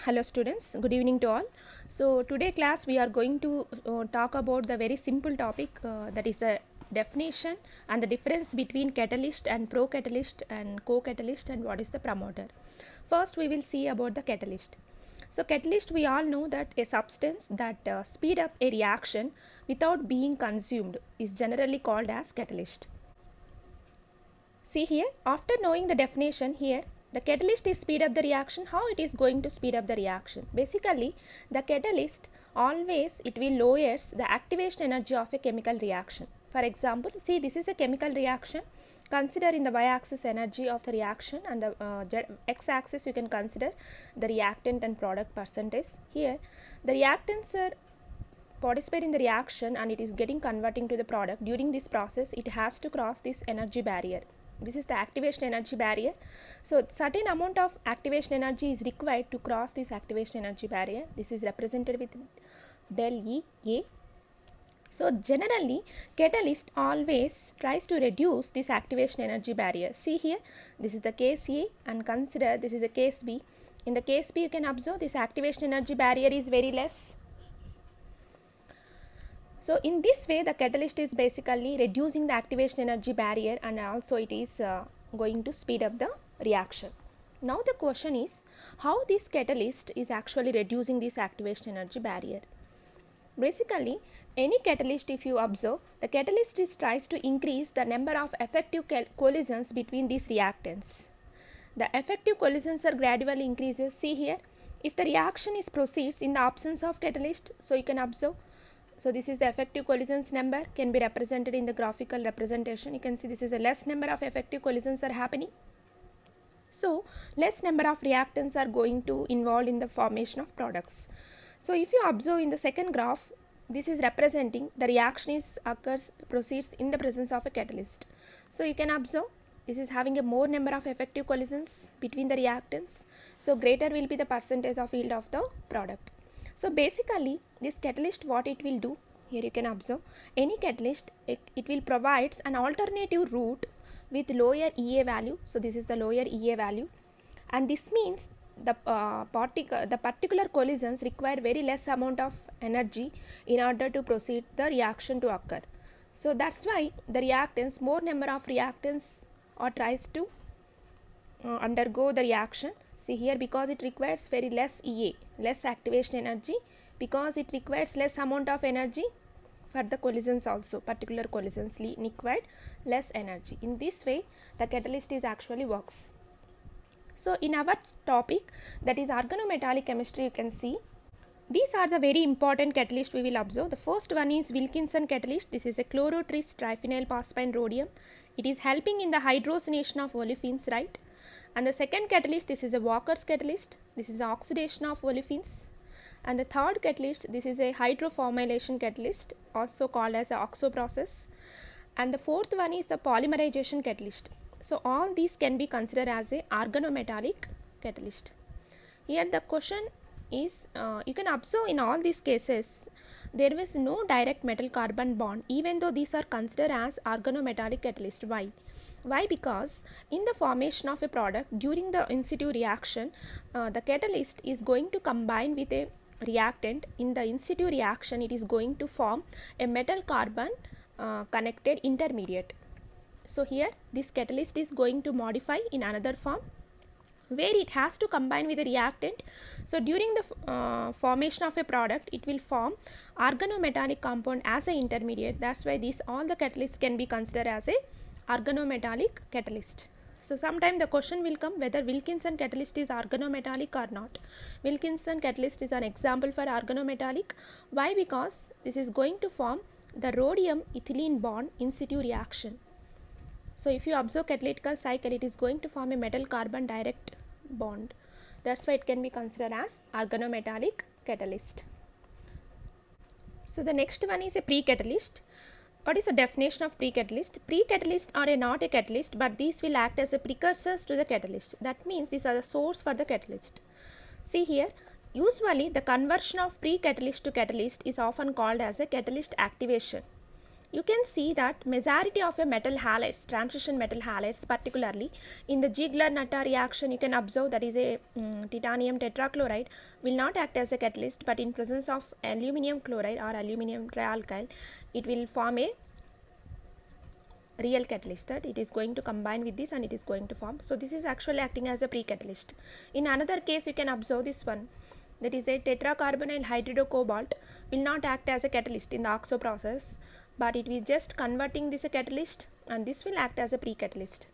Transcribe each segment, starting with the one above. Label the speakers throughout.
Speaker 1: Hello students, good evening to all. So today class we are going to talk about the very simple topic that is the definition and the difference between catalyst and pro-catalyst and co-catalyst and what is the promoter. First we will see about the catalyst. So catalyst, we all know that a substance that speed up a reaction without being consumed is generally called as catalyst. See here, after knowing the definition here, the catalyst is speed up the reaction. How it is going to speed up the reaction? Basically, the catalyst always it will lowers the activation energy of a chemical reaction. For example, see this is a chemical reaction. Consider in the y-axis energy of the reaction and the x-axis you can consider the reactant and product percentage. Here, the reactants are participate in the reaction and it is getting converting to the product. During this process, it has to cross this energy barrier. This is the activation energy barrier. So certain amount of activation energy is required to cross this activation energy barrier. This is represented with del E A. So generally catalyst always tries to reduce this activation energy barrier. See here, this is the case A and consider this is the case B. In the case B you can observe this activation energy barrier is very less. So in this way the catalyst is basically reducing the activation energy barrier and also it is going to speed up the reaction. Now the question is how this catalyst is actually reducing this activation energy barrier. Basically any catalyst, if you observe, the catalyst tries to increase the number of effective collisions between these reactants. The effective collisions are gradually increases. See here, if the reaction is proceeds in the absence of catalyst, so you can observe. So this is the effective collisions number, can be represented in the graphical representation. You can see this is a less number of effective collisions are happening. So less number of reactants are going to involved in the formation of products. So if you observe in the second graph, this is representing the reaction proceeds in the presence of a catalyst. So you can observe this is having a more number of effective collisions between the reactants. So greater will be the percentage of yield of the product. So basically this catalyst, what it will do, here you can observe any catalyst it will provides an alternative route with lower EA value. So this is the lower EA value and this means the particular collisions require very less amount of energy in order to proceed the reaction to occur. So that's why the reactants, more number of reactants or tries to undergo the reaction. See here, because it requires very less EA, less activation energy, because it requires less amount of energy for the collisions also, particular collisions required less energy. In this way the catalyst is actually works. So in our topic, that is organometallic chemistry, you can see these are the very important catalyst we will observe. The first one is Wilkinson catalyst. This is a chlorotris triphenyl phosphine rhodium. It is helping in the hydrogenation of olefins, right? And the second catalyst, this is a Walker's catalyst. This is the oxidation of olefins. And the third catalyst, this is a hydroformylation catalyst, also called as a OXO process. And the fourth one is the polymerization catalyst. So all these can be considered as a organometallic catalyst. Here the question is, you can observe in all these cases there is no direct metal carbon bond, even though these are considered as organometallic catalyst. Why? Why? Because in the formation of a product during the in situ reaction, the catalyst is going to combine with a reactant. In the in situ reaction, it is going to form a metal carbon connected intermediate. So here this catalyst is going to modify in another form where it has to combine with a reactant. So during the formation of a product, it will form organometallic compound as an intermediate. That's why these all the catalysts can be considered as a organometallic catalyst. So sometime the question will come whether Wilkinson catalyst is organometallic or not. Wilkinson catalyst is an example for organometallic. Why? Because this is going to form the rhodium ethylene bond in situ reaction. So if you observe catalytical cycle, it is going to form a metal carbon direct bond. That's why it can be considered as organometallic catalyst. So the next one is a pre-catalyst. What is the definition of pre-catalyst? Pre-catalyst are not a catalyst, but these will act as a precursors to the catalyst. That means these are the source for the catalyst. See here, usually the conversion of pre-catalyst to catalyst is often called as a catalyst activation. you can see that majority of a metal halides, transition metal halides, particularly in the Ziegler-Natta reaction, you can observe that is a titanium tetrachloride will not act as a catalyst, but in presence of aluminum chloride or aluminum trialkyl, it will form a real catalyst, that it is going to combine with this and it is going to form. So this is actually acting as a pre-catalyst. In another case, you can observe this one, that is a tetracarbonyl hydridocobalt will not act as a catalyst in the oxo process, but it will just converting this a catalyst and this will act as a pre-catalyst.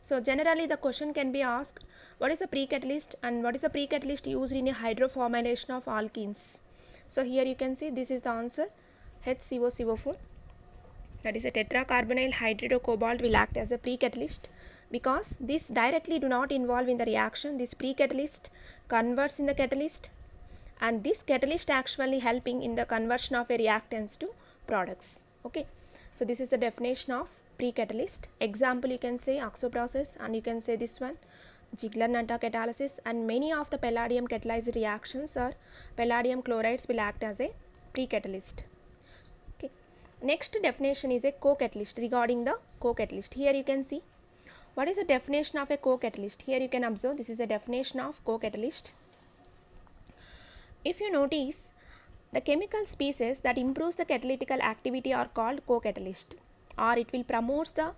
Speaker 1: So generally the question can be asked, what is a pre-catalyst and what is a pre-catalyst used in a hydroformylation of alkenes? So here you can see this is the answer, HCOCO4, that is a tetracarbonyl hydridocobalt will act as a pre-catalyst because this directly do not involve in the reaction. This pre-catalyst converts in the catalyst and this catalyst actually helping in the conversion of a reactants to products. Okay, so this is the definition of pre-catalyst. Example, you can say oxo process and you can say this one Ziegler-Natta catalysis, and many of the palladium catalyzed reactions or palladium chlorides will act as a pre-catalyst. Okay, next definition is a co-catalyst. Regarding the co-catalyst, here you can see what is the definition of a co-catalyst. Here you can observe this is a definition of co-catalyst. If you notice, the chemical species that improves the catalytical activity are called co-catalyst, or it will promote the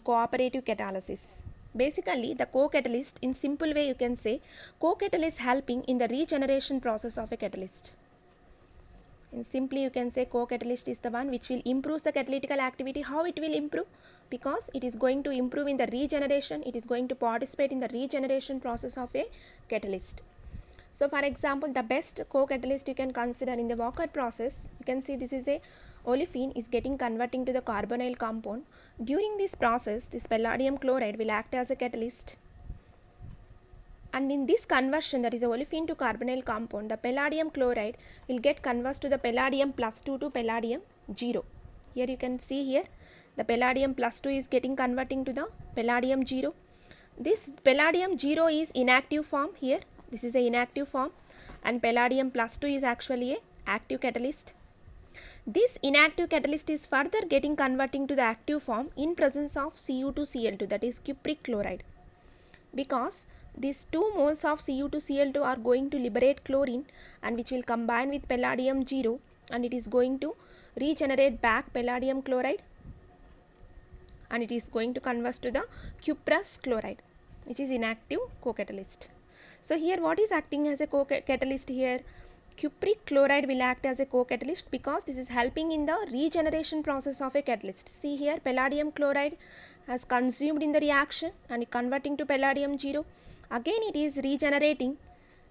Speaker 1: cooperative catalysis. Basically, the co-catalyst, in simple way you can say, co-catalyst helping in the regeneration process of a catalyst. In simply you can say co-catalyst is the one which will improve the catalytical activity. How it will improve? Because it is going to improve in the regeneration, it is going to participate in the regeneration process of a catalyst. So for example, the best co-catalyst you can consider in the Walker process, you can see this is a olefin is getting converting to the carbonyl compound. During this process, this palladium chloride will act as a catalyst, and in this conversion, that is a olefin to carbonyl compound, the palladium chloride will get converted to the palladium plus 2 to palladium 0. Here you can see here the palladium plus 2 is getting converting to the palladium 0. This palladium 0 is inactive form here. This is a inactive form and palladium plus 2 is actually a active catalyst. This inactive catalyst is further getting converting to the active form in presence of Cu2Cl2, that is cupric chloride, because these 2 moles of Cu2Cl2 are going to liberate chlorine and which will combine with palladium 0 and it is going to regenerate back palladium chloride and it is going to convert to the cuprous chloride, which is inactive co-catalyst. So here what is acting as a co-catalyst here? Cupric chloride will act as a co-catalyst because this is helping in the regeneration process of a catalyst. See here, palladium chloride has consumed in the reaction and converting to palladium 0. Again it is regenerating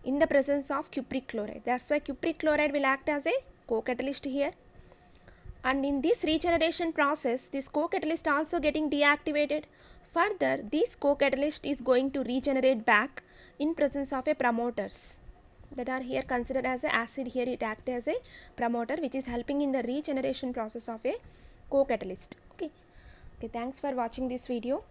Speaker 1: in the presence of cupric chloride. That's why cupric chloride will act as a co-catalyst here. And in this regeneration process, this co-catalyst also getting deactivated. Further, this co-catalyst is going to regenerate back in presence of a promoters that are here considered as a acid. Here it acts as a promoter which is helping in the regeneration process of a co-catalyst. Okay, thanks for watching this video.